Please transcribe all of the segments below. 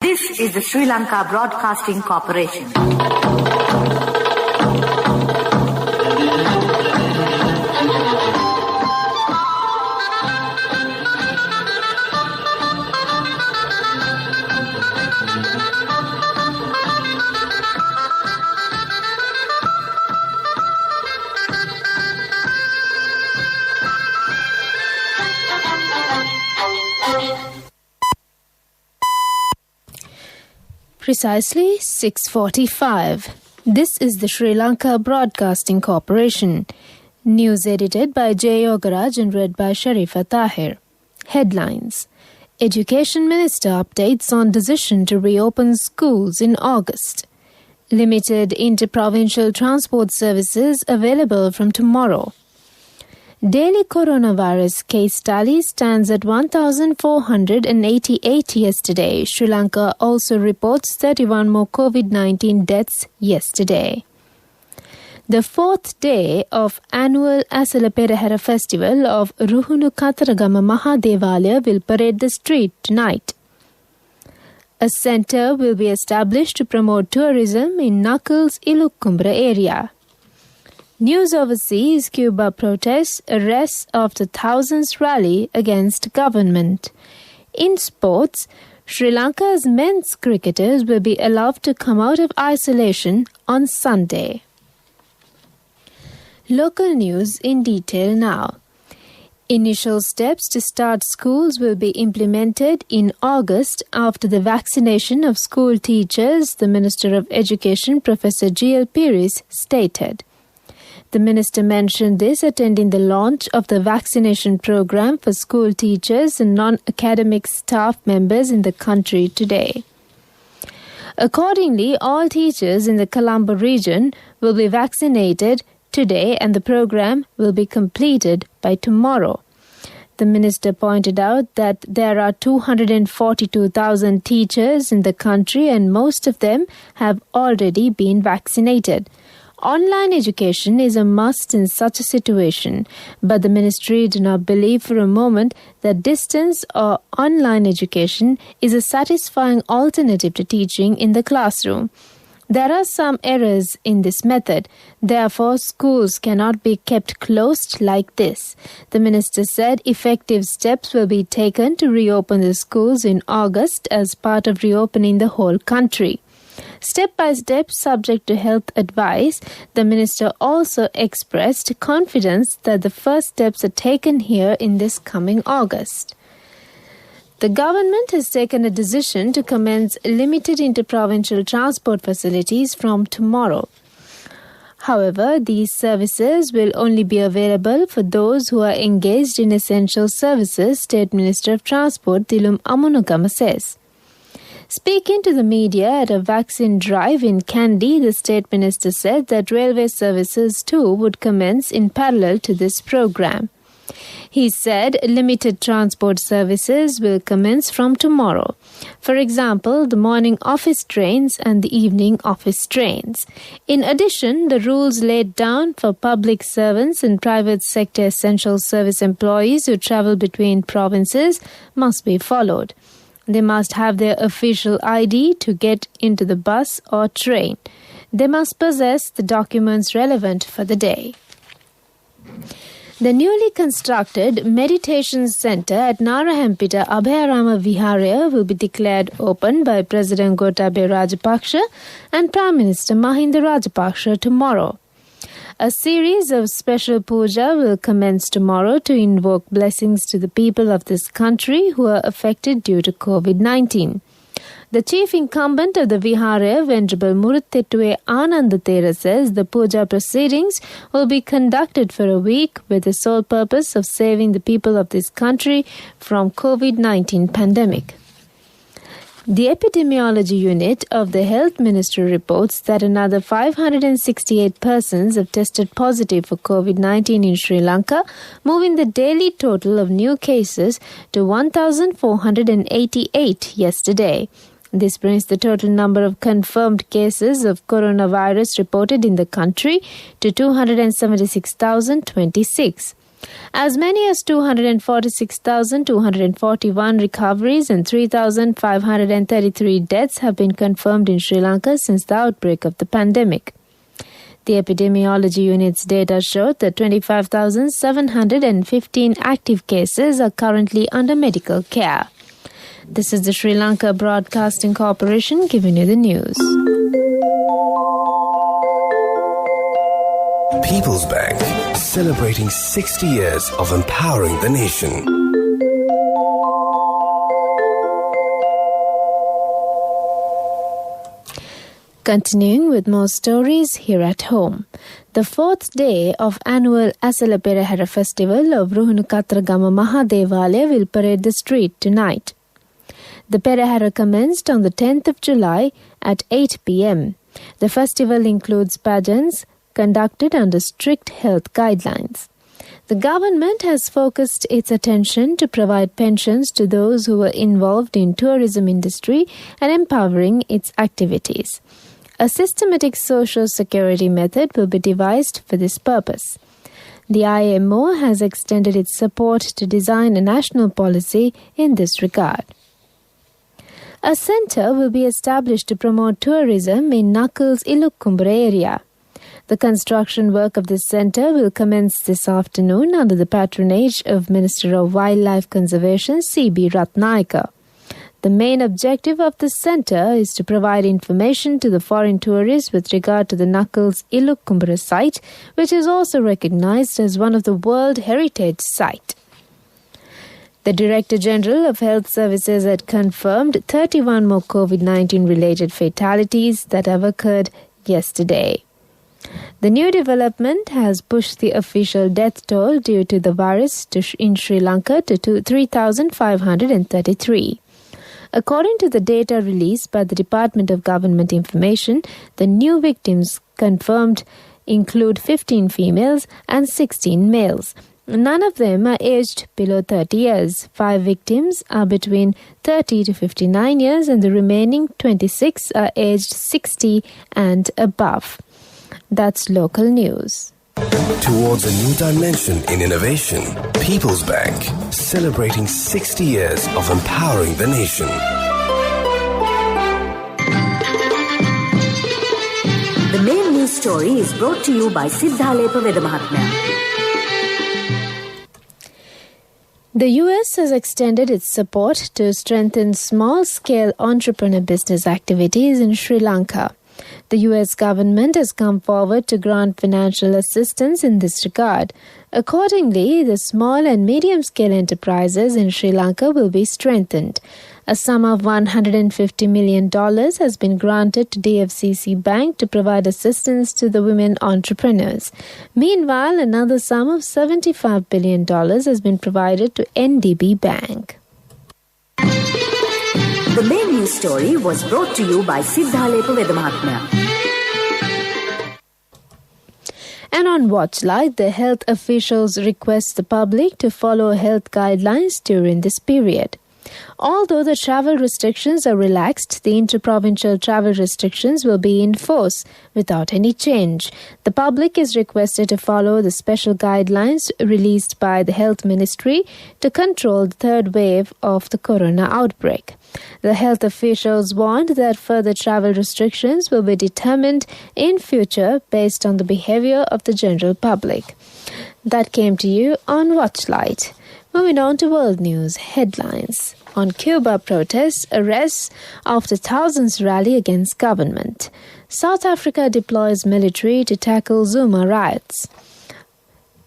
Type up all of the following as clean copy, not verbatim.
This is the Sri Lanka Broadcasting Corporation. Precisely 6:45. This is the Sri Lanka Broadcasting Corporation. News edited by J. Yogaraj and read by Sharifa Tahir. Headlines. Education Minister updates on decision to reopen schools in August. Limited inter-provincial transport services available from tomorrow. Daily coronavirus case tally stands at 1,488 yesterday. Sri Lanka also reports 31 more COVID-19 deaths yesterday. The fourth day of annual SLBC festival of Ruhunu Kataragama Mahadevalaya will parade the street tonight. A centre will be established to promote tourism in Knuckles Ilukkumbura area. News overseas, Cuba protests arrests after thousands rally against government. In sports, Sri Lanka's men's cricketers will be allowed to come out of isolation on Sunday. Local news in detail now. Initial steps to start schools will be implemented in August after the vaccination of school teachers, the Minister of Education, Professor G.L. Pires, stated. The minister mentioned this attending the launch of the vaccination program for school teachers and non-academic staff members in the country today. Accordingly, all teachers in the Colombo region will be vaccinated today and the program will be completed by tomorrow. The minister pointed out that there are 242,000 teachers in the country and most of them have already been vaccinated. Online education is a must in such a situation, but the ministry do not believe for a moment that distance or online education is a satisfying alternative to teaching in the classroom. There are some errors in this method. Therefore, schools cannot be kept closed like this. The minister said effective steps will be taken to reopen the schools in August as part of reopening the whole country. Step by step, subject to health advice, the minister also expressed confidence that the first steps are taken here in this coming August. The government has taken a decision to commence limited inter-provincial transport facilities from tomorrow. However, these services will only be available for those who are engaged in essential services, State Minister of Transport Dilum Amunagama says. Speaking to the media at a vaccine drive in Kandy, the State Minister said that railway services too would commence in parallel to this program. He said limited transport services will commence from tomorrow. For example, the morning office trains and the evening office trains. In addition, the rules laid down for public servants and private sector essential service employees who travel between provinces must be followed. They must have their official ID to get into the bus or train. They must possess the documents relevant for the day. The newly constructed meditation center at Narahempita Abhayarama Viharaya will be declared open by President Gotabaya Rajapaksa and Prime Minister Mahinda Rajapaksa tomorrow. A series of special puja will commence tomorrow to invoke blessings to the people of this country who are affected due to COVID-19. The chief incumbent of the Viharaya, Venerable Muruttettuwe Anandathera, says the puja proceedings will be conducted for a week with the sole purpose of saving the people of this country from COVID-19 pandemic. The epidemiology unit of the Health Ministry reports that another 568 persons have tested positive for COVID-19 in Sri Lanka, moving the daily total of new cases to 1,488 yesterday. This brings the total number of confirmed cases of coronavirus reported in the country to 276,026. As many as 246,241 recoveries and 3,533 deaths have been confirmed in Sri Lanka since the outbreak of the pandemic. The epidemiology unit's data showed that 25,715 active cases are currently under medical care. This is the Sri Lanka Broadcasting Corporation giving you the news. People's Bank, celebrating 60 years of empowering the nation. Continuing with more stories here at home. The fourth day of annual SLBC festival of Ruhunu Katragama Mahadevale will parade the street tonight. The Perahara commenced on the 10th of July at 8 p.m. The festival includes pageants conducted under strict health guidelines. The government has focused its attention to provide pensions to those who were involved in tourism industry and empowering its activities. A systematic social security method will be devised for this purpose. The IMO has extended its support to design a national policy in this regard. A centre will be established to promote tourism in Knuckles Ilukkumbura area. The construction work of this centre will commence this afternoon under the patronage of Minister of Wildlife Conservation C.B. Ratnayaka. The main objective of this centre is to provide information to the foreign tourists with regard to the Knuckles Ilukkumbura site, which is also recognised as one of the World Heritage Site. The Director General of Health Services had confirmed 31 more COVID-19 related fatalities that have occurred yesterday. The new development has pushed the official death toll due to the virus in Sri Lanka to 3,533. According to the data released by the Department of Government Information, the new victims confirmed include 15 females and 16 males. None of them are aged below 30 years. 5 victims are between 30 to 59 years and the remaining 26 are aged 60 and above. That's local news. Towards a new dimension in innovation, People's Bank, celebrating 60 years of empowering the nation. The main news story is brought to you by Siddhalepa Vedamahatmya. The U.S. has extended its support to strengthen small-scale entrepreneur business activities in Sri Lanka. The U.S. government has come forward to grant financial assistance in this regard. Accordingly, the small and medium-scale enterprises in Sri Lanka will be strengthened. A sum of $150 million has been granted to DFCC Bank to provide assistance to the women entrepreneurs. Meanwhile, another sum of $75 billion has been provided to NDB Bank. The main news story was brought to you by Siddhalepa Vedamahatmya. And on Watchlight, the health officials request the public to follow health guidelines during this period. Although the travel restrictions are relaxed, the interprovincial travel restrictions will be in force without any change. The public is requested to follow the special guidelines released by the Health Ministry to control the third wave of the corona outbreak. The health officials warned that further travel restrictions will be determined in future based on the behavior of the general public. That came to you on Watchlight. Moving on to world news headlines. On Cuba protests, arrests after thousands rally against government. South Africa deploys military to tackle Zuma riots.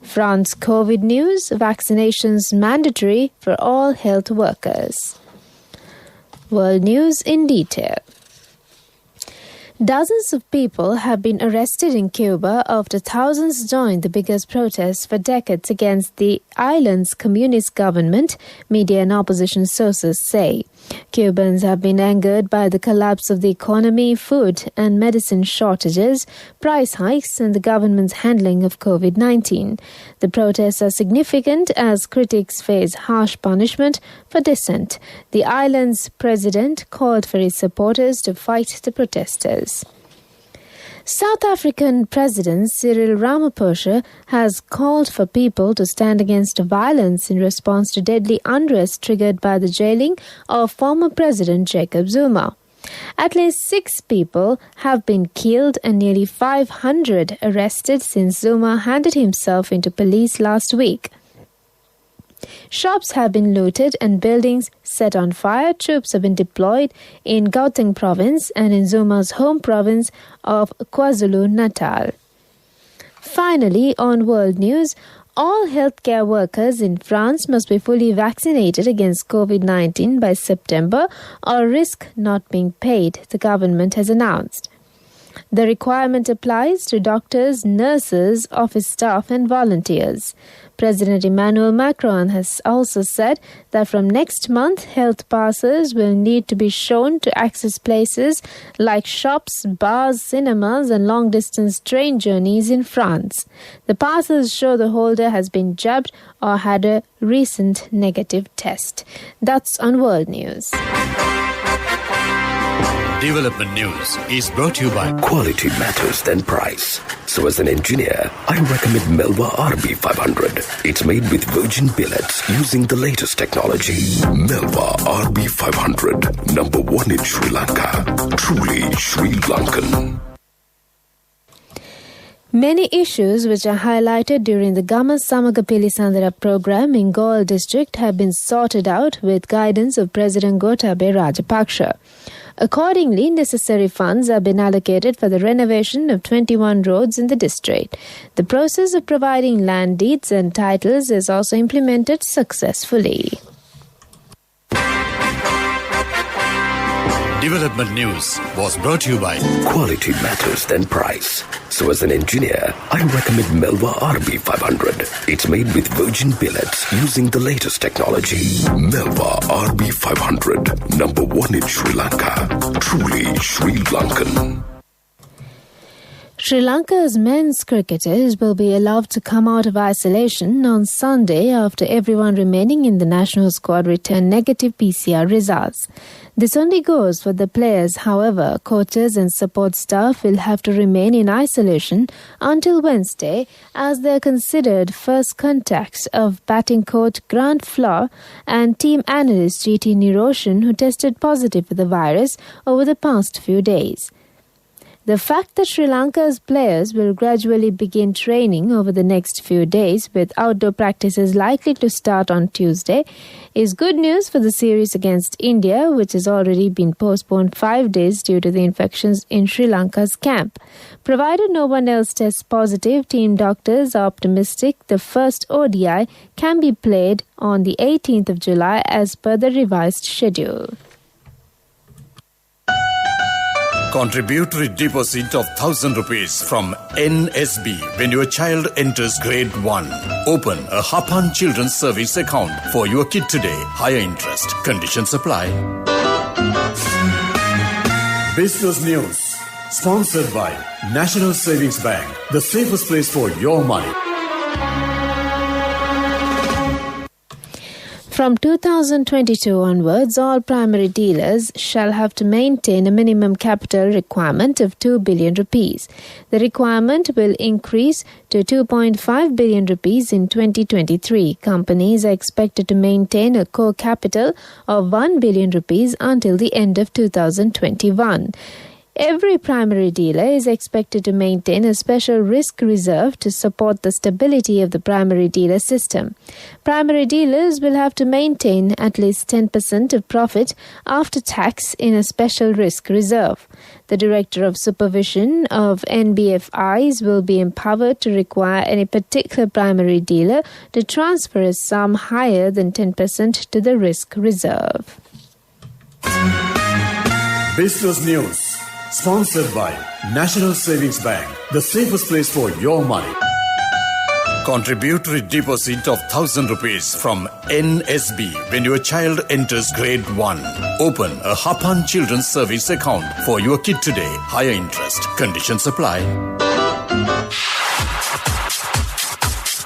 France COVID news, vaccinations mandatory for all health workers. World news in detail. Dozens of people have been arrested in Cuba after thousands joined the biggest protests for decades against the island's communist government, media and opposition sources say. Cubans have been angered by the collapse of the economy, food and medicine shortages, price hikes and the government's handling of COVID-19. The protests are significant as critics face harsh punishment for dissent. The island's president called for his supporters to fight the protesters. South African President Cyril Ramaphosa has called for people to stand against violence in response to deadly unrest triggered by the jailing of former President Jacob Zuma. At least 6 people have been killed and nearly 500 arrested since Zuma handed himself into police last week. Shops have been looted and buildings set on fire. Troops have been deployed in Gauteng province and in Zuma's home province of KwaZulu-Natal. Finally, on world news, all healthcare workers in France must be fully vaccinated against COVID-19 by September or risk not being paid, the government has announced. The requirement applies to doctors, nurses, office staff and volunteers. President Emmanuel Macron has also said that from next month, health passes will need to be shown to access places like shops, bars, cinemas and long-distance train journeys in France. The passes show the holder has been jabbed or had a recent negative test. That's on World News. Development News is brought to you by Quality matters than price. So as an engineer, I recommend Melva RB500. It's made with virgin billets using the latest technology. Melva RB500, #1 in Sri Lanka. Truly Sri Lankan. Many issues which are highlighted during the Gama Samagapili Sandara program in Galle district have been sorted out with guidance of President Gotabaya Rajapaksa. Accordingly, necessary funds have been allocated for the renovation of 21 roads in the district. The process of providing land deeds and titles is also implemented successfully. Development News was brought to you by Quality matters than price. So as an engineer, I recommend Melva RB500. It's made with virgin billets using the latest technology. Melva RB500, #1 in Sri Lanka. Truly Sri Lankan. Sri Lanka's men's cricketers will be allowed to come out of isolation on Sunday after everyone remaining in the national squad returned negative PCR results. This only goes for the players. However, coaches and support staff will have to remain in isolation until Wednesday as they are considered first contacts of batting coach Grant Flaw and team analyst GT Niroshan, who tested positive for the virus over the past few days. The fact that Sri Lanka's players will gradually begin training over the next few days, with outdoor practices likely to start on Tuesday, is good news for the series against India, which has already been postponed 5 days due to the infections in Sri Lanka's camp. Provided no one else tests positive, team doctors are optimistic the first ODI can be played on the 18th of July as per the revised schedule. Contributory deposit of 1,000 rupees from NSB when your child enters grade 1. Open a Hapan Children's Service account for your kid today. Higher interest. Conditions apply. Business News. Sponsored by National Savings Bank. The safest place for your money. From 2022 onwards, all primary dealers shall have to maintain a minimum capital requirement of 2 billion rupees. The requirement will increase to 2.5 billion rupees in 2023. Companies are expected to maintain a core capital of 1 billion rupees until the end of 2021. Every primary dealer is expected to maintain a special risk reserve to support the stability of the primary dealer system. Primary dealers will have to maintain at least 10% of profit after tax in a special risk reserve. The Director of Supervision of NBFIs will be empowered to require any particular primary dealer to transfer a sum higher than 10% to the risk reserve. Business News. Sponsored by National Savings Bank, the safest place for your money. Contributory deposit of 1,000 rupees from NSB when your child enters grade 1. Open a Hapan Children's Service account for your kid today. Higher interest. Conditions apply.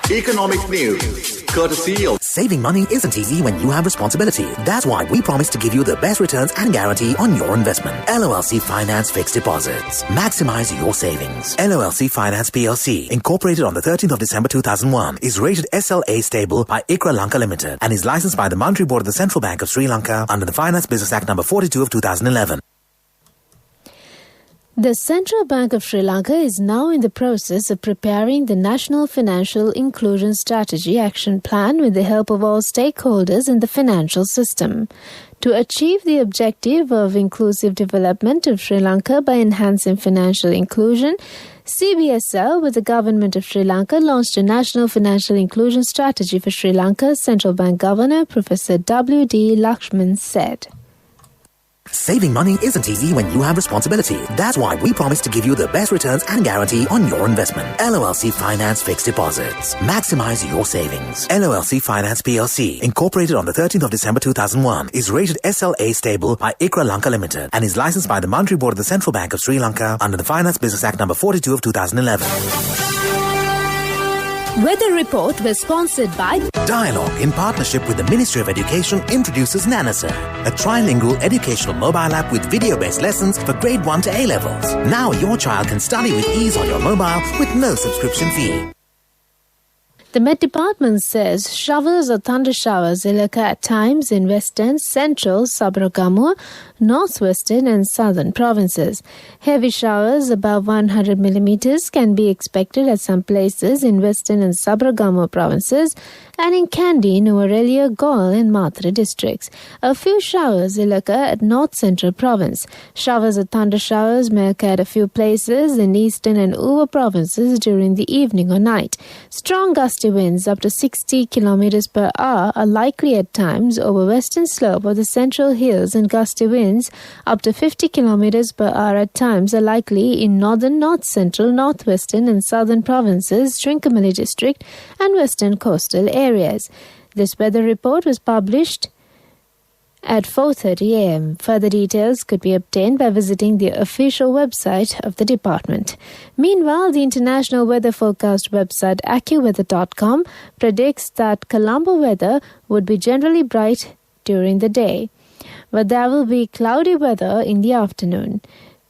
Economic news, courtesy of Saving money isn't easy when you have responsibility. That's why we promise to give you the best returns and guarantee on your investment. LOLC Finance Fixed Deposits. Maximize your savings. LOLC Finance PLC, incorporated on the 13th of December 2001, is rated SLA stable by ICRA Lanka Limited and is licensed by the Monetary Board of the Central Bank of Sri Lanka under the Finance Business Act number 42 of 2011. The Central Bank of Sri Lanka is now in the process of preparing the National Financial Inclusion Strategy Action Plan with the help of all stakeholders in the financial system. To achieve the objective of inclusive development of Sri Lanka by enhancing financial inclusion, CBSL with the Government of Sri Lanka launched a National Financial Inclusion Strategy for Sri Lanka, Central Bank Governor Professor W.D. Lakshman said. Saving money isn't easy when you have responsibility. That's why we promise to give you the best returns and guarantee on your investment. LOLC Finance Fixed Deposits. Maximize your savings. LOLC Finance PLC, incorporated on the 13th of December 2001, is rated SLA stable by ICRA Lanka Limited and is licensed by the Monetary Board of the Central Bank of Sri Lanka under the Finance Business Act number 42 of 2011. Weather report was sponsored by Dialogue, in partnership with the Ministry of Education, introduces Nanasa, a trilingual educational mobile app with video-based lessons for grade 1 to A-levels. Now your child can study with ease on your mobile with no subscription fee. The Met Department says showers or thunder showers will occur at times in western, central, Sabaragamuwa, northwestern and southern provinces. Heavy showers above 100 millimeters can be expected at some places in western and Sabaragamuwa provinces and in Kandy, Nuwara, Galle and Mathura districts. A few showers will occur at north central province. Showers or thunder showers may occur at a few places in eastern and Uva provinces during the evening or night. Strong gusty winds up to 60 kilometers per hour are likely at times over western slope of the central hills, and gusty winds up to 50 kilometers per hour at times are likely in northern, north central, northwestern and southern provinces, Trincomalee district and western coastal areas. This weather report was published at 4:30 a.m. Further details could be obtained by visiting the official website of the department. Meanwhile, the international weather forecast website AccuWeather.com predicts that Colombo weather would be generally bright during the day, but there will be cloudy weather in the afternoon.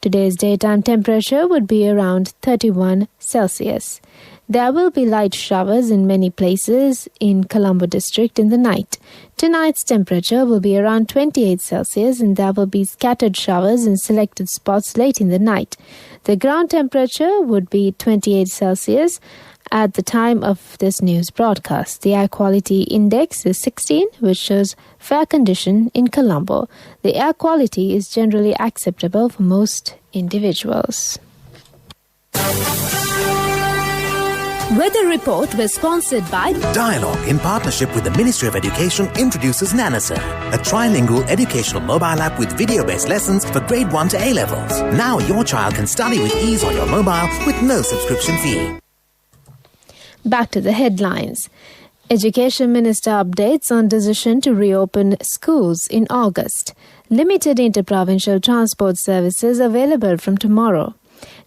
Today's daytime temperature would be around 31 Celsius. There will be light showers in many places in Colombo district in the night. Tonight's temperature will be around 28 Celsius and there will be scattered showers in selected spots late in the night. The ground temperature would be 28 Celsius at the time of this news broadcast. The air quality index is 16, which shows fair condition in Colombo. The air quality is generally acceptable for most individuals. Weather report was sponsored by Dialogue, in partnership with the Ministry of Education, introduces Nanasa, a trilingual educational mobile app with video-based lessons for grade 1 to A-levels. Now your child can study with ease on your mobile with no subscription fee. Back to the headlines. Education Minister updates on decision to reopen schools in August. Limited inter-provincial transport services available from tomorrow.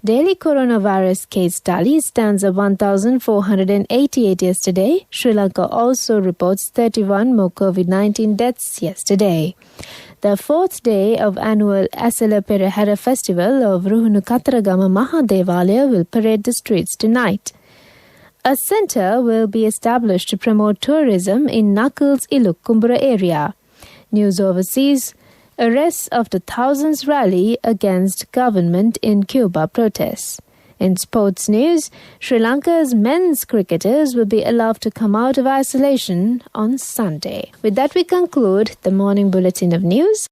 Daily coronavirus case tally stands at 1,488 yesterday. Sri Lanka also reports 31 more COVID-19 deaths yesterday. The fourth day of annual Asala Perahara festival of Ruhunu Kataragama Mahadevalaya will parade the streets tonight. A centre will be established to promote tourism in Knuckles Ilukkumbura area. News overseas. Arrests after thousands rally against government in Cuba protests. In sports news, Sri Lanka's men's cricketers will be allowed to come out of isolation on Sunday. With that, we conclude the morning bulletin of news.